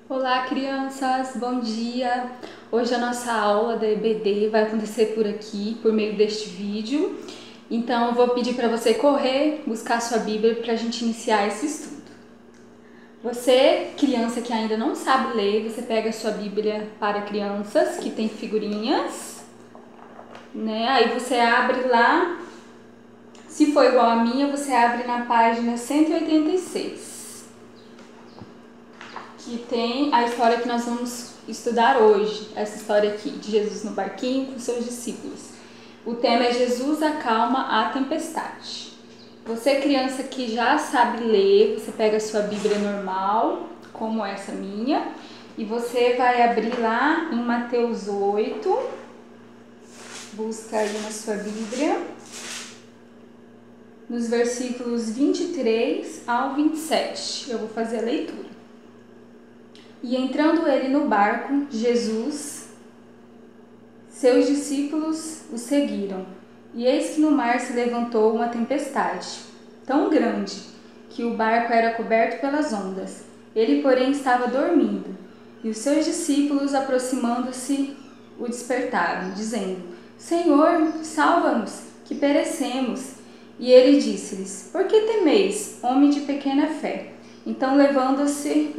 Olá, crianças, bom dia! Hoje a nossa aula da EBD vai acontecer por aqui, por meio deste vídeo. Então, eu vou pedir para você correr, buscar sua Bíblia para a gente iniciar esse estudo. Você, criança que ainda não sabe ler, você pega a sua Bíblia para crianças, que tem figurinhas, né? Aí você abre lá, se for igual a minha, você abre na página 186. Que tem a história que nós vamos estudar hoje, essa história aqui de Jesus no barquinho com seus discípulos. O tema é Jesus acalma a tempestade. Você, criança que já sabe ler, você pega a sua Bíblia normal, como essa minha, e você vai abrir lá em Mateus 8, busca aí na sua Bíblia, nos versículos 23 ao 27. Eu vou fazer a leitura. E entrando ele no barco, Jesus, seus discípulos o seguiram. E eis que no mar se levantou uma tempestade, tão grande, que o barco era coberto pelas ondas. Ele, porém, estava dormindo. E os seus discípulos, aproximando-se, o despertaram, dizendo: Senhor, salva-nos, que perecemos. E ele disse-lhes: Por que temeis, homem de pequena fé? Então, levantando-se,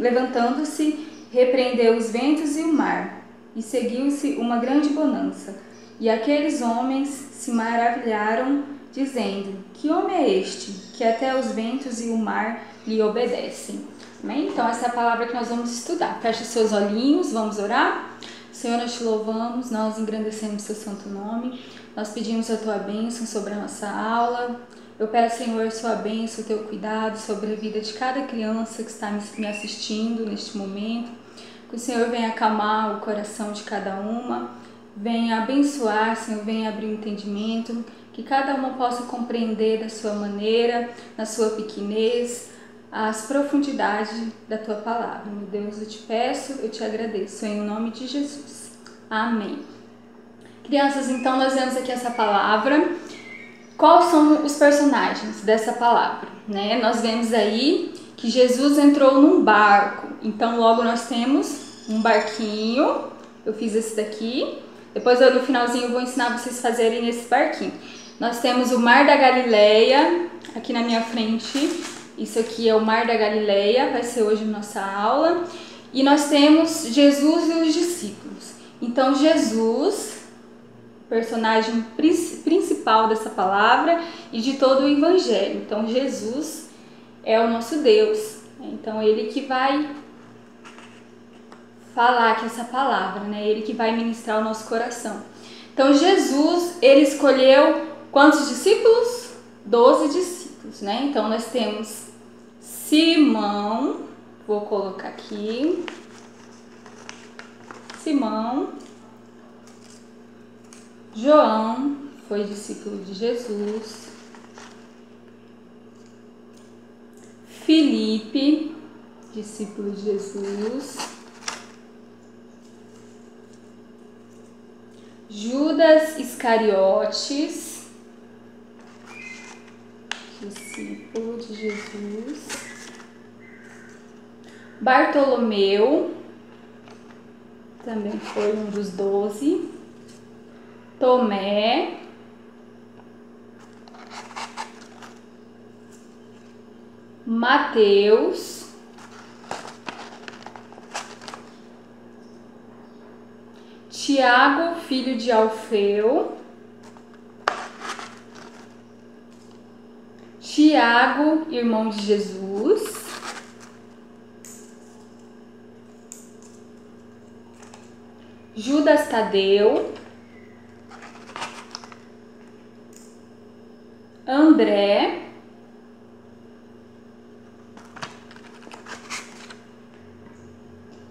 repreendeu os ventos e o mar, e seguiu-se uma grande bonança. E aqueles homens se maravilharam, dizendo: Que homem é este, que até os ventos e o mar lhe obedecem? Amém? Então, essa é a palavra que nós vamos estudar. Feche seus olhinhos, vamos orar? Senhor, nós te louvamos, nós engrandecemos seu santo nome, nós pedimos a tua bênção sobre a nossa aula. Eu peço, Senhor, sua bênção, o teu cuidado sobre a vida de cada criança que está me assistindo neste momento. Que o Senhor venha acalmar o coração de cada uma, venha abençoar, Senhor, venha abrir o entendimento, que cada uma possa compreender da sua maneira, na sua pequenez, as profundidades da tua palavra. Meu Deus, eu te peço, eu te agradeço, em nome de Jesus. Amém. Crianças, então nós vemos aqui essa palavra. Quais são os personagens dessa palavra? Né? Nós vemos aí que Jesus entrou num barco. Então logo nós temos um barquinho. Eu fiz esse daqui. Depois no finalzinho eu vou ensinar vocês a fazerem esse barquinho. Nós temos o Mar da Galileia aqui na minha frente. Isso aqui é o Mar da Galileia, vai ser hoje nossa aula. E nós temos Jesus e os discípulos. Então Jesus, personagem principal dessa palavra e de todo o evangelho. Então Jesus é o nosso Deus. Então ele que vai falar aqui essa palavra, né? Ele que vai ministrar o nosso coração. Então Jesus, ele escolheu quantos discípulos? 12 discípulos, né? Então nós temos Simão, vou colocar aqui, Simão, João, foi discípulo de Jesus, Filipe, discípulo de Jesus, Judas Iscariotes, discípulo de Jesus, Bartolomeu, também foi um dos 12, Tomé, Mateus, Tiago, filho de Alfeu, Tiago, irmão de Jesus, Judas Tadeu, André,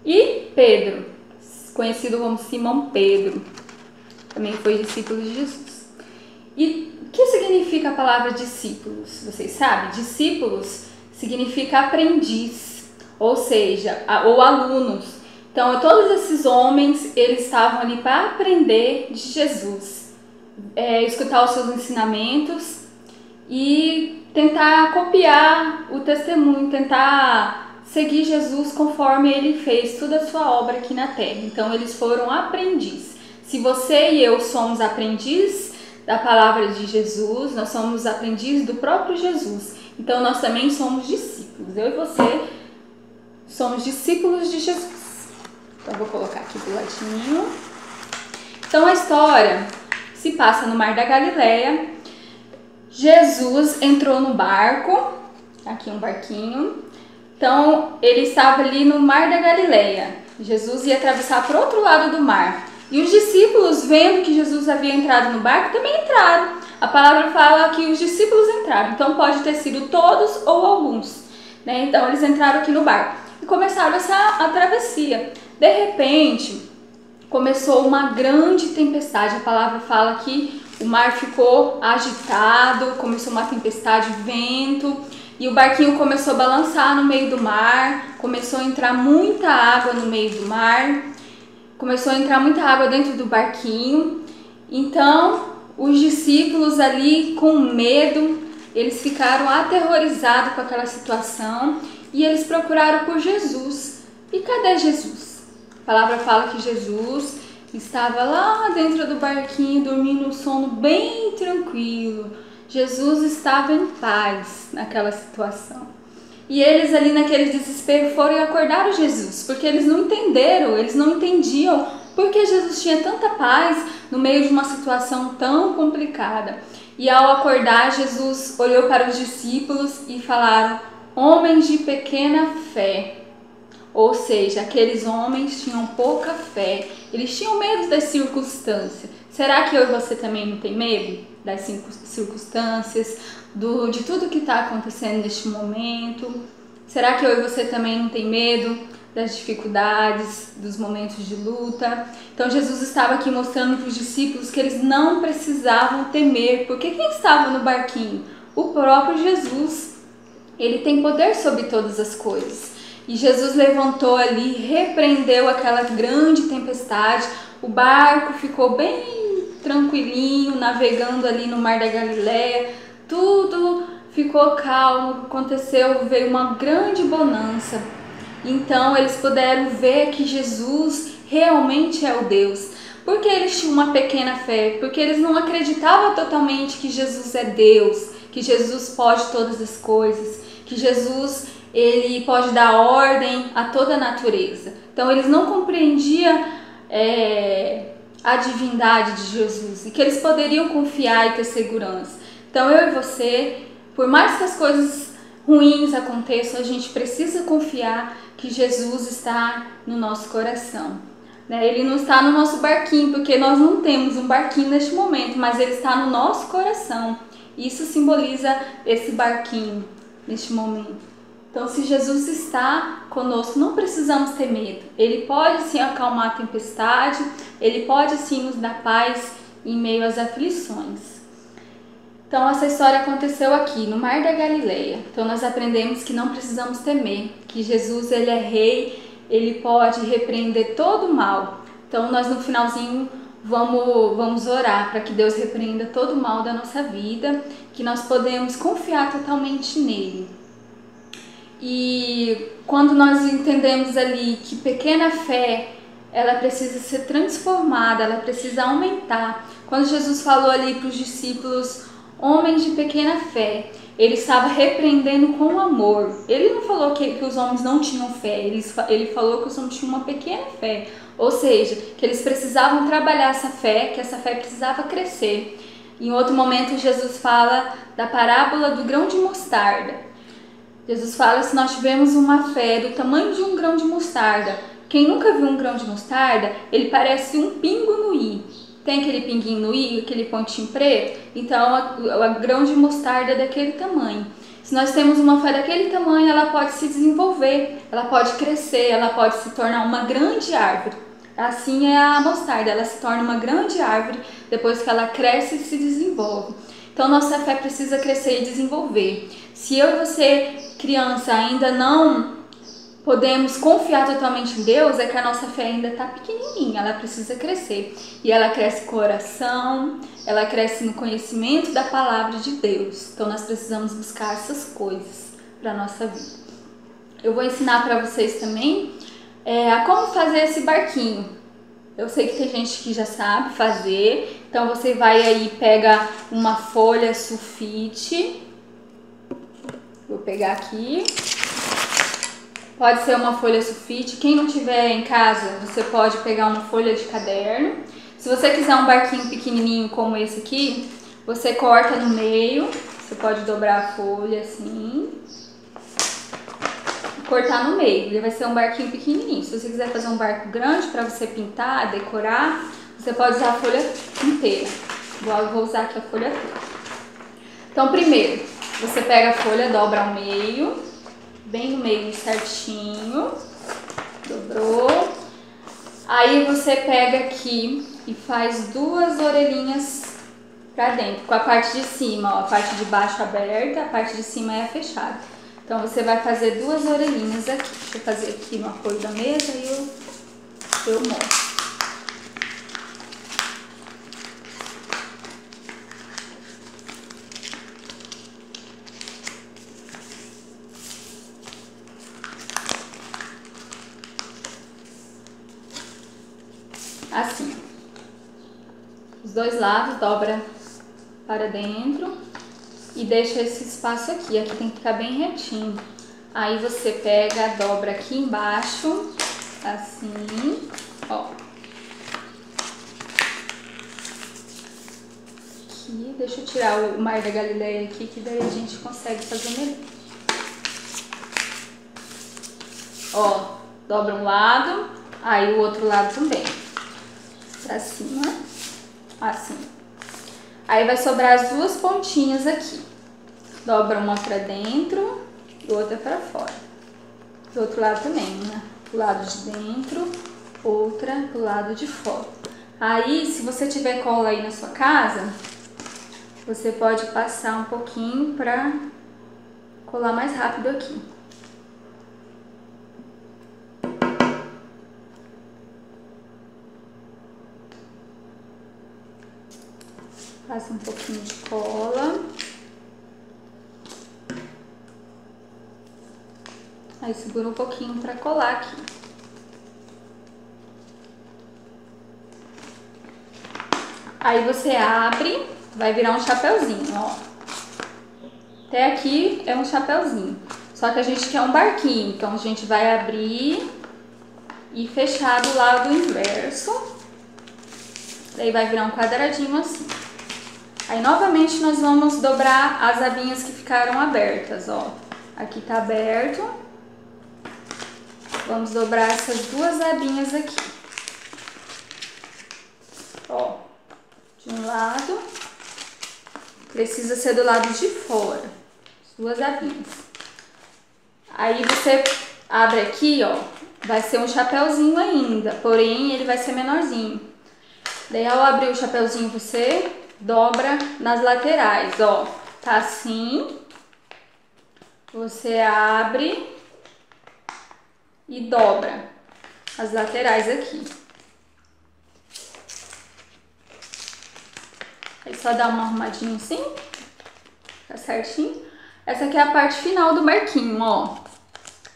e Pedro, conhecido como Simão Pedro, também foi discípulo de Jesus. E o que significa a palavra discípulos? Vocês sabem? Discípulos significa aprendiz, ou seja, ou alunos. Então, todos esses homens, eles estavam ali para aprender de Jesus, escutar os seus ensinamentos e tentar copiar o testemunho, tentar seguir Jesus conforme ele fez toda a sua obra aqui na terra. Então eles foram aprendizes. Se você e eu somos aprendizes da palavra de Jesus, nós somos aprendizes do próprio Jesus. Então nós também somos discípulos. Eu e você somos discípulos de Jesus. Então eu vou colocar aqui do ladinho. Então a história se passa no Mar da Galileia. Jesus entrou no barco, aqui um barquinho. Então ele estava ali no Mar da Galileia. Jesus ia atravessar para o outro lado do mar. E os discípulos, vendo que Jesus havia entrado no barco, também entraram. A palavra fala que os discípulos entraram. Então pode ter sido todos ou alguns, né? Então eles entraram aqui no barco e começaram a travessia. De repente, começou uma grande tempestade. A palavra fala que o mar ficou agitado, começou uma tempestade, vento, e o barquinho começou a balançar no meio do mar, começou a entrar muita água no meio do mar, começou a entrar muita água dentro do barquinho. Então, os discípulos ali com medo, eles ficaram aterrorizados com aquela situação e eles procuraram por Jesus. E cadê Jesus? A palavra fala que Jesus estava lá dentro do barquinho, dormindo um sono bem tranquilo. Jesus estava em paz naquela situação. E eles ali naquele desespero foram e acordaram Jesus, porque eles não entenderam, eles não entendiam por que Jesus tinha tanta paz no meio de uma situação tão complicada. E ao acordar, Jesus olhou para os discípulos e falaram: homens de pequena fé. Ou seja, aqueles homens tinham pouca fé, eles tinham medo das circunstâncias. Será que eu e você também não tem medo das circunstâncias, de tudo que está acontecendo neste momento? Será que eu e você também não tem medo das dificuldades, dos momentos de luta? Então Jesus estava aqui mostrando para os discípulos que eles não precisavam temer, porque quem estava no barquinho? O próprio Jesus. Ele tem poder sobre todas as coisas. E Jesus levantou ali, repreendeu aquela grande tempestade, o barco ficou bem tranquilinho, navegando ali no Mar da Galileia, tudo ficou calmo, veio uma grande bonança. Então eles puderam ver que Jesus realmente é o Deus. Porque eles tinham uma pequena fé, porque eles não acreditavam totalmente que Jesus é Deus, que Jesus pode todas as coisas, que Jesus ele pode dar ordem a toda a natureza. Então eles não compreendiam a divindade de Jesus e que eles poderiam confiar e ter segurança. Então eu e você, por mais que as coisas ruins aconteçam, a gente precisa confiar que Jesus está no nosso coração. Ele não está no nosso barquinho, porque nós não temos um barquinho neste momento, mas ele está no nosso coração. Isso simboliza esse barquinho neste momento. Então, se Jesus está conosco, não precisamos ter medo. Ele pode sim acalmar a tempestade, ele pode sim nos dar paz em meio às aflições. Então, essa história aconteceu aqui, no Mar da Galileia. Então, nós aprendemos que não precisamos temer, que Jesus ele é rei, ele pode repreender todo o mal. Então, nós no finalzinho vamos orar para que Deus repreenda todo o mal da nossa vida, que nós podemos confiar totalmente nele. E quando nós entendemos ali que pequena fé, ela precisa ser transformada, ela precisa aumentar. Quando Jesus falou ali para os discípulos, homens de pequena fé, ele estava repreendendo com amor. Ele não falou que os homens não tinham fé, ele falou que os homens tinham uma pequena fé. Ou seja, que eles precisavam trabalhar essa fé, que essa fé precisava crescer. Em outro momento, Jesus fala da parábola do grão de mostarda. Jesus fala, se nós tivermos uma fé do tamanho de um grão de mostarda, quem nunca viu um grão de mostarda, ele parece um pingo no i. Tem aquele pinguinho no i, aquele pontinho preto? Então, a grão de mostarda é daquele tamanho. Se nós temos uma fé daquele tamanho, ela pode se desenvolver, ela pode crescer, ela pode se tornar uma grande árvore. Assim é a mostarda, ela se torna uma grande árvore depois que ela cresce e se desenvolve. Então, nossa fé precisa crescer e desenvolver. Se eu e você, criança, ainda não podemos confiar totalmente em Deus, é que a nossa fé ainda está pequenininha, ela precisa crescer. E ela cresce com oração, ela cresce no conhecimento da palavra de Deus. Então, nós precisamos buscar essas coisas para a nossa vida. eu vou ensinar para vocês também a como fazer esse barquinho. Eu sei que tem gente que já sabe fazer, então você vai aí, pega uma folha sulfite, vou pegar aqui, pode ser uma folha sulfite, quem não tiver em casa, você pode pegar uma folha de caderno. Se você quiser um barquinho pequenininho como esse aqui, você corta no meio, você pode dobrar a folha assim, cortar no meio, ele vai ser um barquinho pequenininho. Se você quiser fazer um barco grande para você pintar, decorar, você pode usar a folha inteira. Igual eu vou usar aqui a folha toda. Então primeiro, você pega a folha, dobra ao meio, bem no meio certinho, dobrou. Aí você pega aqui e faz 2 orelhinhas pra dentro, com a parte de cima, ó, a parte de baixo aberta, a parte de cima é fechada. Então você vai fazer 2 orelhinhas aqui. Deixa eu fazer aqui no apoio da mesa e eu mostro. Assim, os 2 lados, dobra para dentro e deixa esse espaço aqui. Aqui tem que ficar bem retinho. Aí você pega, dobra aqui embaixo, assim, ó. Aqui, deixa eu tirar o Mar da Galileia aqui, que daí a gente consegue fazer melhor. Ó, dobra um lado, aí o outro lado também. Pra cima, assim. Aí vai sobrar as 2 pontinhas aqui. Dobra uma pra dentro e outra pra fora. Do outro lado também, né? Do lado de dentro, outra do lado de fora. Aí, se você tiver cola aí na sua casa, você pode passar um pouquinho pra colar mais rápido aqui. Passa um pouquinho de cola. Aí segura um pouquinho pra colar aqui. Aí você abre, vai virar um chapeuzinho, ó. Até aqui é um chapeuzinho. Só que a gente quer um barquinho, então a gente vai abrir e fechar do lado inverso. Daí vai virar um quadradinho assim. Aí novamente nós vamos dobrar as abinhas que ficaram abertas, ó. Aqui tá aberto. Vamos dobrar essas 2 abinhas aqui. Ó, de um lado. Precisa ser do lado de fora. As 2 abinhas. Aí você abre aqui, ó. Vai ser um chapeuzinho ainda, porém ele vai ser menorzinho. Daí ao abrir o chapeuzinho você dobra nas laterais, ó. Tá assim. Você abre e dobra as laterais aqui. Aí só dá uma arrumadinha assim, tá certinho. Essa aqui é a parte final do barquinho, ó.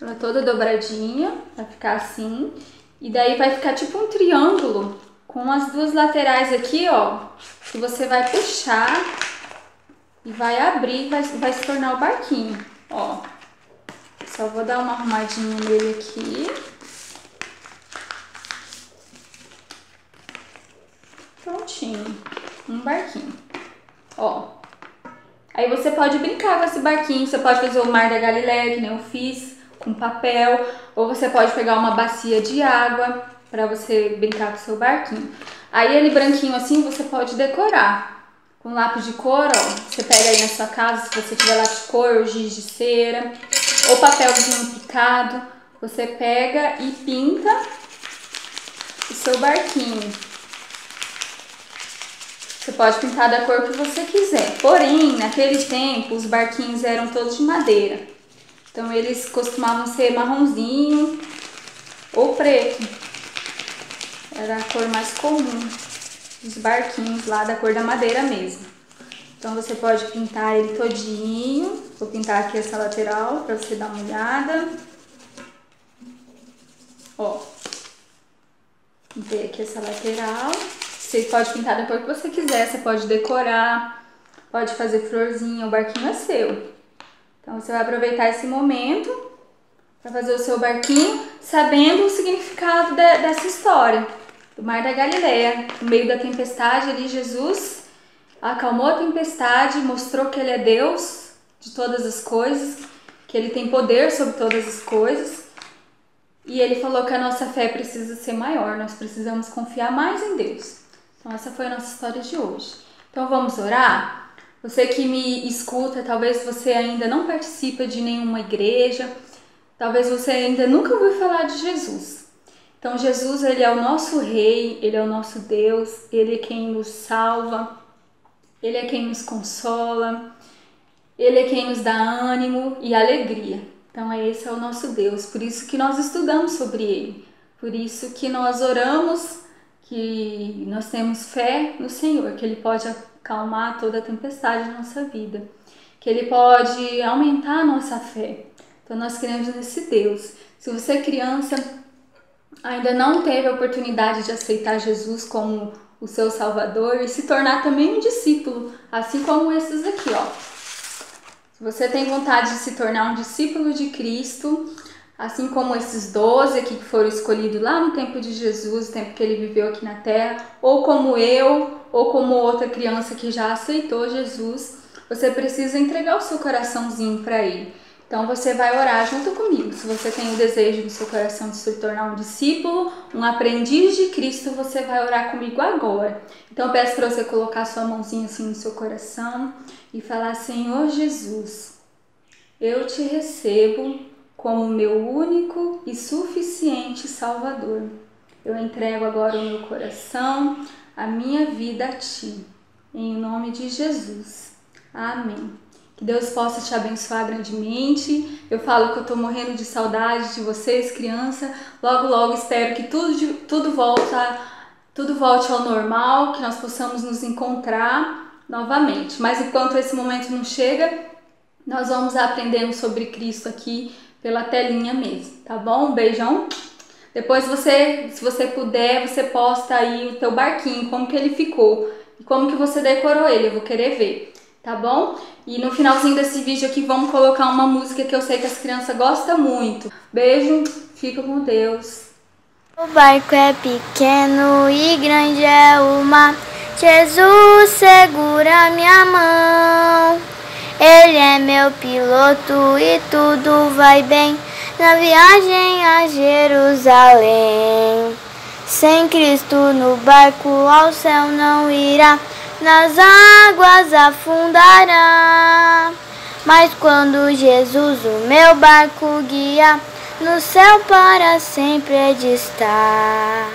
Ela é toda dobradinha, vai ficar assim. E daí vai ficar tipo um triângulo com as 2 laterais aqui, ó. Que você vai puxar e vai abrir, vai se tornar o barquinho, ó. Só vou dar uma arrumadinha nele aqui. Prontinho. Um barquinho. Ó. Aí você pode brincar com esse barquinho. Você pode fazer o Mar da Galileia, que nem eu fiz, com papel. Ou você pode pegar uma bacia de água pra você brincar com o seu barquinho. Aí ele branquinho assim, você pode decorar. Com lápis de cor, ó. Você pega aí na sua casa, se você tiver lápis de cor ou giz de cera. Ou papelzinho picado, você pega e pinta o seu barquinho. Você pode pintar da cor que você quiser. Porém, naquele tempo, os barquinhos eram todos de madeira. Então, eles costumavam ser marronzinho ou preto. Era a cor mais comum dos barquinhos lá, da cor da madeira mesmo. Então você pode pintar ele todinho. Vou pintar aqui essa lateral para você dar uma olhada. Ó, pintei aqui essa lateral. Você pode pintar da cor que você quiser, você pode decorar, pode fazer florzinha, o barquinho é seu. Então você vai aproveitar esse momento para fazer o seu barquinho, sabendo o significado dessa história, do Mar da Galileia. No meio da tempestade ali, Jesus acalmou a tempestade, mostrou que Ele é Deus de todas as coisas, que Ele tem poder sobre todas as coisas. E Ele falou que a nossa fé precisa ser maior, nós precisamos confiar mais em Deus. Então essa foi a nossa história de hoje. Então vamos orar? Você que me escuta, talvez você ainda não participa de nenhuma igreja, talvez você ainda nunca ouviu falar de Jesus. Então Jesus, Ele é o nosso Rei, Ele é o nosso Deus, Ele é quem nos salva, Ele é quem nos consola, Ele é quem nos dá ânimo e alegria. Então esse é o nosso Deus, por isso que nós estudamos sobre Ele, por isso que nós oramos, que nós temos fé no Senhor, que Ele pode acalmar toda a tempestade da nossa vida, que Ele pode aumentar a nossa fé. Então nós cremos nesse Deus. Se você é criança, ainda não teve a oportunidade de aceitar Jesus como o seu Salvador e se tornar também um discípulo, assim como esses aqui, ó. Se você tem vontade de se tornar um discípulo de Cristo, assim como esses 12 aqui que foram escolhidos lá no tempo de Jesus, o tempo que Ele viveu aqui na terra, ou como eu, ou como outra criança que já aceitou Jesus, você precisa entregar o seu coraçãozinho para Ele. Então você vai orar junto comigo. Se você tem o desejo no seu coração de se tornar um discípulo, um aprendiz de Cristo, você vai orar comigo agora. Então eu peço para você colocar sua mãozinha assim no seu coração e falar: Senhor Jesus, eu te recebo como meu único e suficiente Salvador. Eu entrego agora o meu coração, a minha vida a Ti. Em nome de Jesus. Amém. Que Deus possa te abençoar grandemente. Eu falo que eu estou morrendo de saudade de vocês, criança. Logo, logo espero que tudo volte ao normal, que nós possamos nos encontrar novamente. Mas enquanto esse momento não chega, nós vamos aprendendo sobre Cristo aqui pela telinha mesmo, tá bom? Um beijão. Depois se você puder, você posta aí o teu barquinho, como que ele ficou e como que você decorou ele, eu vou querer ver, tá bom? E no finalzinho desse vídeo aqui vamos colocar uma música que eu sei que as crianças gostam muito. Beijo, fica com Deus. O barco é pequeno e grande é o mar, Jesus segura minha mão. Ele é meu piloto e tudo vai bem na viagem a Jerusalém. Sem Cristo no barco ao céu não irá, nas águas afundará. Mas quando Jesus o meu barco guia, no céu para sempre é de estar.